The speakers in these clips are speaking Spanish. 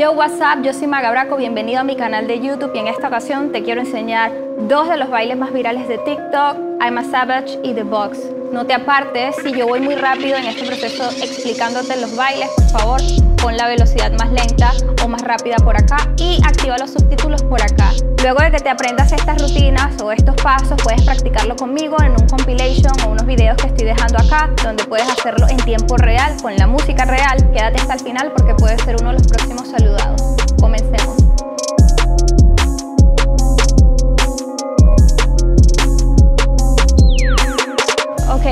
Yo, what's up, yo soy Maga Braco, bienvenido a mi canal de YouTube y en esta ocasión te quiero enseñar dos de los bailes más virales de TikTok, I'm a Savage y The Box. No te apartes, si yo voy muy rápido en este proceso explicándote los bailes, por favor, pon la velocidad más lenta o más rápida por acá y activa los subtítulos por acá. Luego de que te aprendas estas rutinas o estos pasos, puedes practicarlo conmigo en un compilation o unos videos que estoy dejando acá, donde puedes hacerlo en tiempo real, con la música real. Quédate hasta el final porque puedes ser uno de los próximos saludados. Comencemos. Ok,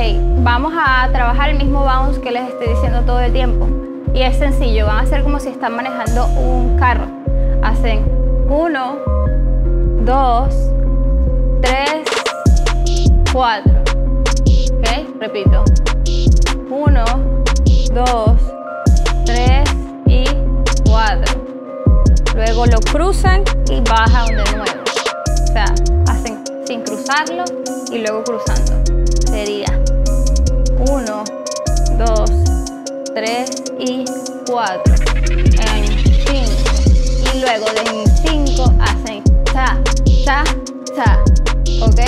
vamos a trabajar el mismo bounce que les estoy diciendo todo el tiempo. Y es sencillo, van a hacer como si están manejando un carro. Hacen 1, 2, 3, 4. Ok, repito. 1, 2, 3 y 4. Luego lo cruzan y bajan de nuevo. O sea, hacen sin cruzarlo y luego cruzando. Sería 1, 2, 3 y 4. En 5. Y luego de 5 hacen cha, cha, cha. ¿Ok?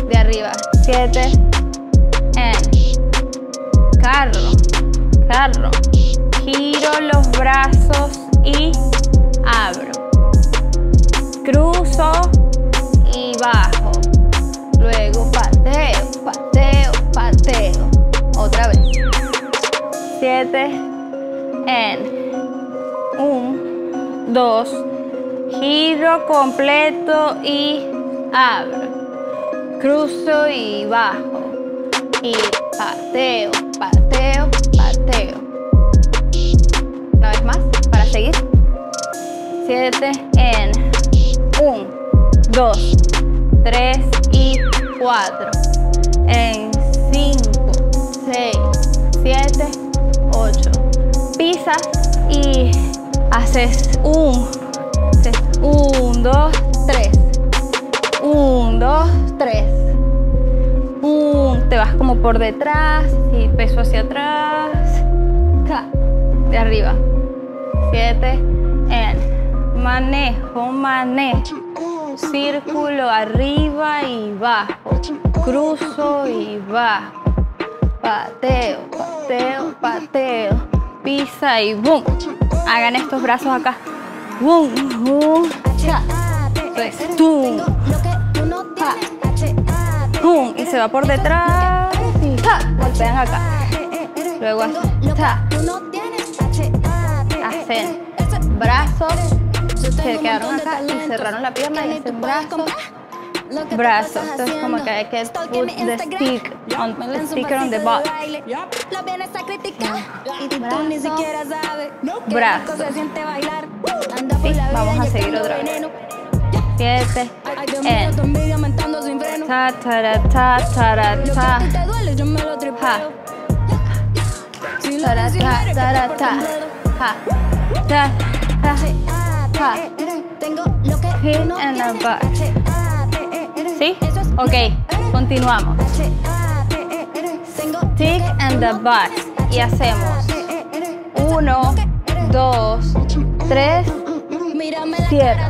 De arriba. 7. En carro, carro. Giro los brazos y abro. Cruzo y bajo. Luego pateo, pateo, pateo. Otra vez. 7. En 1, 2. Giro completo y abro. Cruzo y bajo. Y pateo, pateo, pateo. Una vez más, para seguir. 7 en 1, 2, 3 y 4. En 5, 6, 7, 8. Pisas y haces 1, 2, 3. 1, 2, 3. Te vas como por detrás y peso hacia atrás. De arriba. 7 en manejo, manejo. Círculo arriba y bajo. Cruzo y bajo. Pateo, pateo, pateo. Pisa y boom. Hagan estos brazos acá. Boom, boom, cha. Entonces, tum, pa. Boom, y se va por detrás y ta, golpean acá. Luego hacen brazos, se quedaron acá y cerraron la pierna y hacen brazos, brazos. Entonces como que hay que put the sticker on the butt. Brazos. Sí, vamos a seguir otra vez. 7 en ta ta ta ta ta ha ta ta ta ta ha ta ha hit and a back. ¿Sí? Ok, continuamos. Stick and the back. Y hacemos 1, 2, 3. Cierra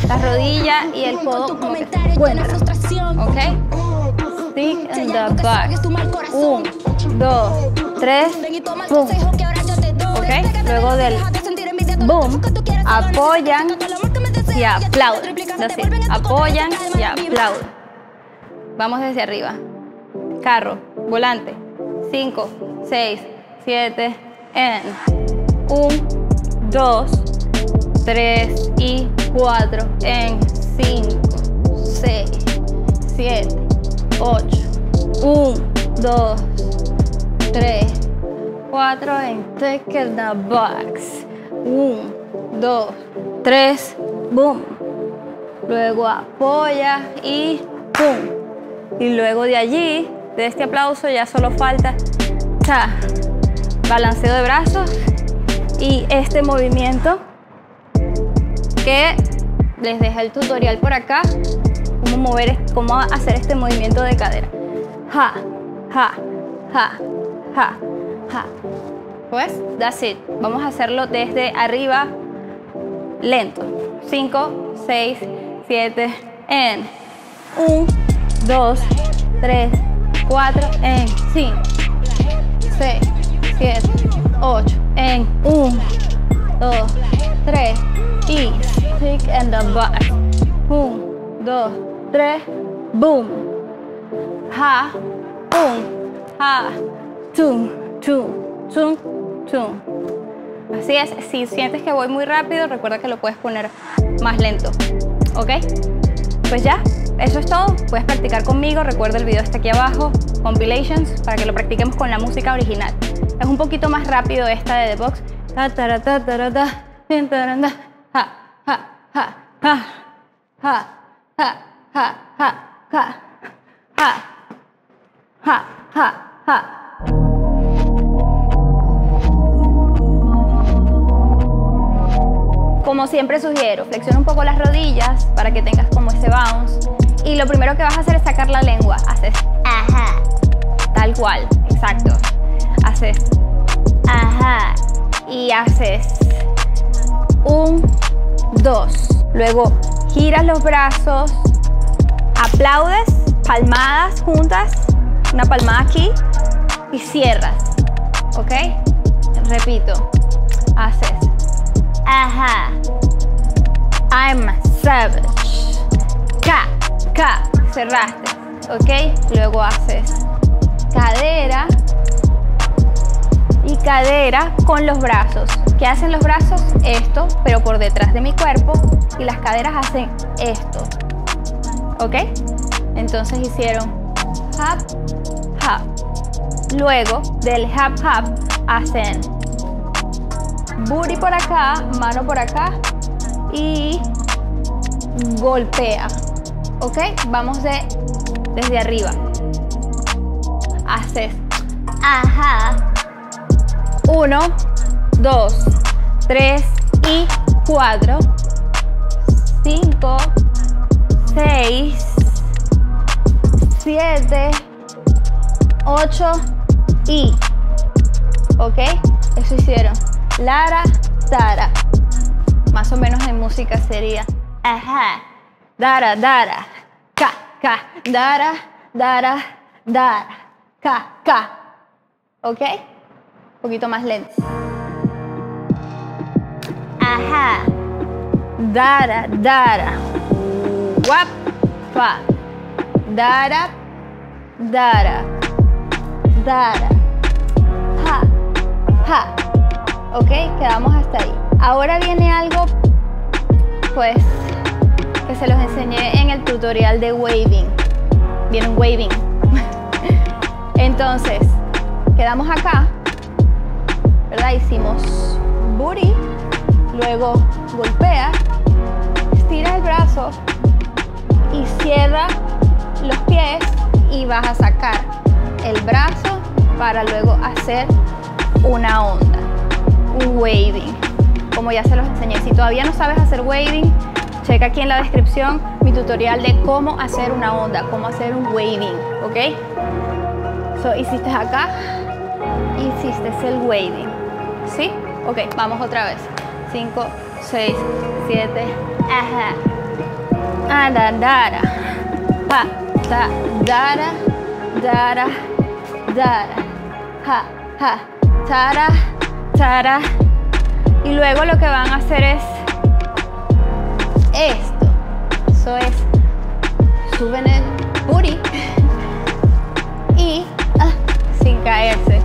la rodilla y el codo como que se encuentran. ¿Ok? Stick in the back. 1, 2, 3, boom. ¿Ok? Luego del boom, apoyan y aplauden. Es decir, apoyan y aplauden. Vamos desde arriba. Carro, volante. 5, 6, 7, en 1, 2, 3 y 4 en 5, 6, 7, 8, 1, 2, 3, 4 en take the box. 1, 2, 3, boom. Luego apoya y boom. Y luego de allí, de este aplauso, ya solo falta balanceo de brazos y este movimiento que les deja el tutorial por acá, cómo hacer este movimiento de cadera. Ja, ja, ja, ja, ja, Pues, that's it. Vamos a hacerlo desde arriba, lento. 5, 6, 7, en 1, 2, 3, 4, en 5, 6, 7, 8, en 1, 2, 3, y kick and the back. 1, 2, 3, boom. Ha, boom, ha, tum, tum, tum, tum. Así es, si sientes que voy muy rápido, recuerda que lo puedes poner más lento, ¿ok? Pues ya, eso es todo. Puedes practicar conmigo, recuerda el video está aquí abajo, compilations, para que lo practiquemos con la música original. Es un poquito más rápido esta de The Box. Ta ta ta ta ta, ha, ha, ha, ha, ha, ha, ha, ha, ha, ha, ha, ha, ha. Como siempre sugiero, flexiona un poco las rodillas para que tengas como ese bounce. Y lo primero que vas a hacer es sacar la lengua. Haces ajá, tal cual, exacto. Haces ajá y haces 1, 2. Luego giras los brazos, aplaudes, palmadas juntas, una palmada aquí y cierras, ¿ok? Repito, haces ajá, I'm a savage, ka, cerraste, ¿ok? Luego haces cadera y cadera con los brazos. ¿Qué hacen los brazos? Esto, pero por detrás de mi cuerpo, y las caderas hacen esto, ¿ok? Entonces hicieron hop, hop. Luego del hop, hop hacen booty por acá, mano por acá y golpea, ¿ok? Vamos desde arriba. Haces ajá, 1, 2, 3 y 4, 5, 6, 7, 8 y, ¿ok? Eso hicieron. Lara, Tara. Más o menos en música sería ajá, dara, dara, ka, dara, dara, dara, ka. ¿Ok? Un poquito más lento. Ajá, dara, dara, wap, pa, dara, dara, dara, ha, ha. Ok, quedamos hasta ahí. Ahora viene algo, pues, que se los enseñé en el tutorial de waving. Viene un waving. Entonces, quedamos acá, ¿verdad? Hicimos booty, luego golpea, estira el brazo y cierra los pies y vas a sacar el brazo para luego hacer una onda. Un waving, como ya se los enseñé. Si todavía no sabes hacer waving, checa aquí en la descripción mi tutorial de cómo hacer una onda, cómo hacer un waving, ¿ok? So, hiciste acá, hiciste el waving, ¿sí? Ok, vamos otra vez. 5, 6, 7, ajá, dara, pa, ta, dara, dara, dara, ha, tara, tara, y luego lo que van a hacer es esto. Eso es, suben el booty y sin caerse,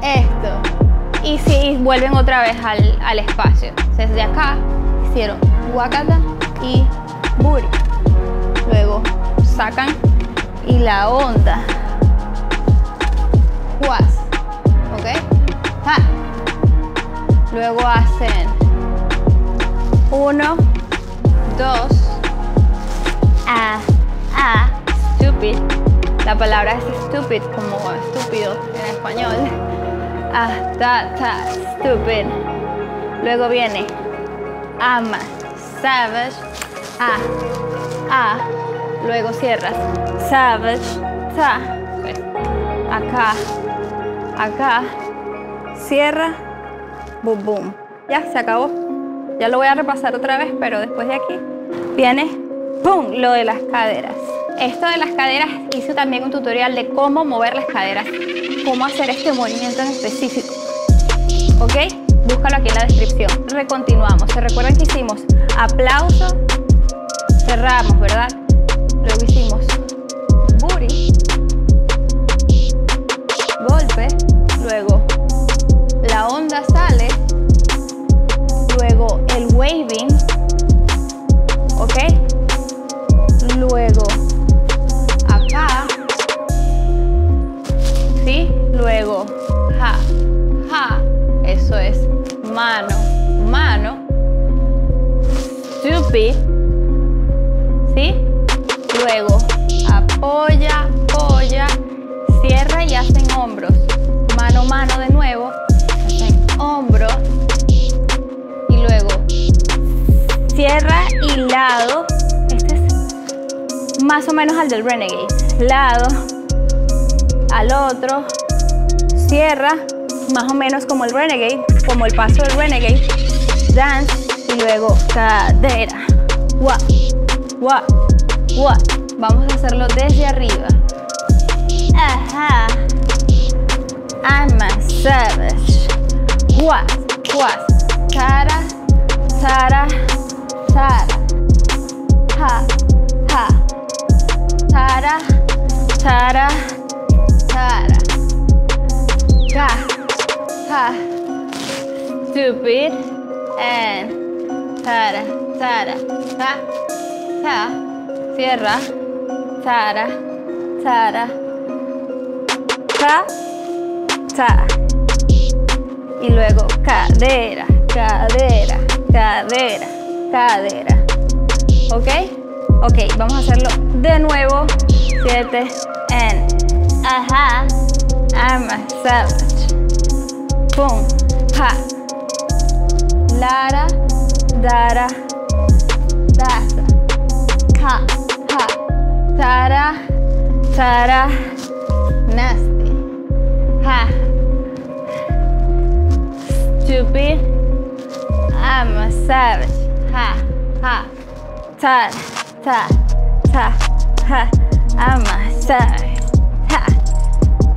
esto, y si vuelven otra vez al espacio. Desde acá hicieron guacata y booty, luego sacan y la onda, guas, ¿ok? Ha. Luego hacen 1, 2, stupid. La palabra es stupid, como estúpido en español. Stupid. Luego viene I'm a savage. Luego cierras savage, ta. Pues, acá cierra, boom, boom. Ya, se acabó. Ya lo voy a repasar otra vez, pero después de aquí viene, ¡pum!, lo de las caderas. Esto de las caderas, hice también un tutorial de cómo mover las caderas, cómo hacer este movimiento en específico. ¿Ok? Búscalo aquí en la descripción. Recontinuamos. ¿Se recuerdan que hicimos aplauso? Cerramos, ¿verdad? Luego hicimos booty, golpe, luego la onda sale, luego el waving, ¿ok? Luego acá, ¿sí? Luego ja, ja, eso es mano, mano, stupid, ¿sí? Luego apoya, apoya, cierra y hacen hombros, mano, mano de nuevo, hacen hombros y luego cierra y lado. Este es más o menos al del Renegade, lado al otro, cierra, más o menos como el Renegade, como el paso del Renegade, dance y luego cadera, wa, wa, wa. Vamos a hacerlo desde arriba. Ajá. I'm a savage. What, what, tara, tara, tara. Ha, ha. Tara, tara, tara. Ha, ha. Stupid and tara, tara. Ha, ha. Cierra. Tara, tara, ta, ta. Y luego cadera, cadera, cadera, cadera. ¿Ok? Ok, vamos a hacerlo de nuevo. 7 and ajá. I'm a savage. Pum, ha. Lara, dara, dasa. Ka, ha. Tara, tara, nasty. Ha. Stupid. I'm a savage. Ha, ha. Tara, ta, ta, ha. I'm a savage. Ha.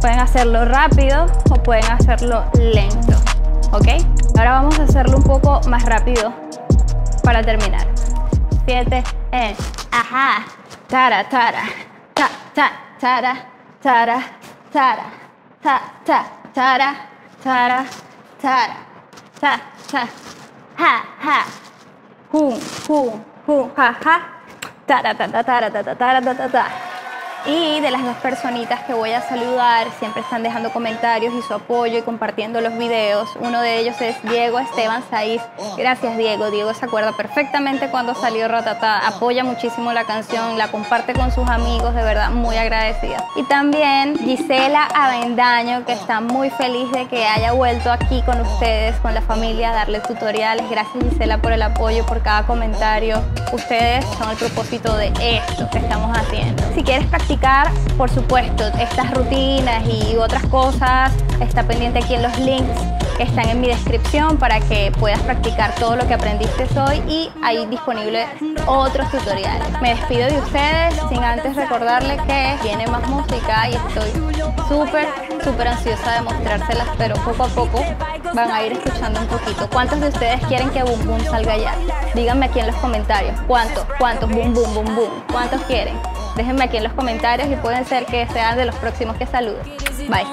Pueden hacerlo rápido o pueden hacerlo lento. ¿Ok? Ahora vamos a hacerlo un poco más rápido para terminar. 7 en ajá. Tara, tara, ta, ta, tara, tara, tara, ta, ta, tara, tara, tara, ta, ta, ha, ha, hum, ha, ha, tara, ta, ta, tara, ta, ta, tara, ta, ta, ta. Y de las dos personitas que voy a saludar, siempre están dejando comentarios y su apoyo y compartiendo los videos. Uno de ellos es Diego Esteban Saiz. Gracias, Diego. Diego se acuerda perfectamente cuando salió Ratatá. Apoya muchísimo la canción, la comparte con sus amigos, de verdad, muy agradecida. Y también Gisela Avendaño, que está muy feliz de que haya vuelto aquí con ustedes, con la familia, a darle tutoriales. Gracias, Gisela, por el apoyo, por cada comentario. Ustedes son el propósito de esto que estamos haciendo. Si quieres practicar, por supuesto, estas rutinas y otras cosas, está pendiente aquí en los links que están en mi descripción para que puedas practicar todo lo que aprendiste hoy, y hay disponibles otros tutoriales. Me despido de ustedes sin antes recordarles que viene más música y estoy súper ansiosa de mostrárselas, pero poco a poco van a ir escuchando un poquito. ¿Cuántos de ustedes quieren que Boom Boom salga ya? Díganme aquí en los comentarios. ¿Cuántos? Boom Boom, Boom Boom. ¿Cuántos quieren? Déjenme aquí en los comentarios y pueden ser que sean de los próximos que saludo. Bye.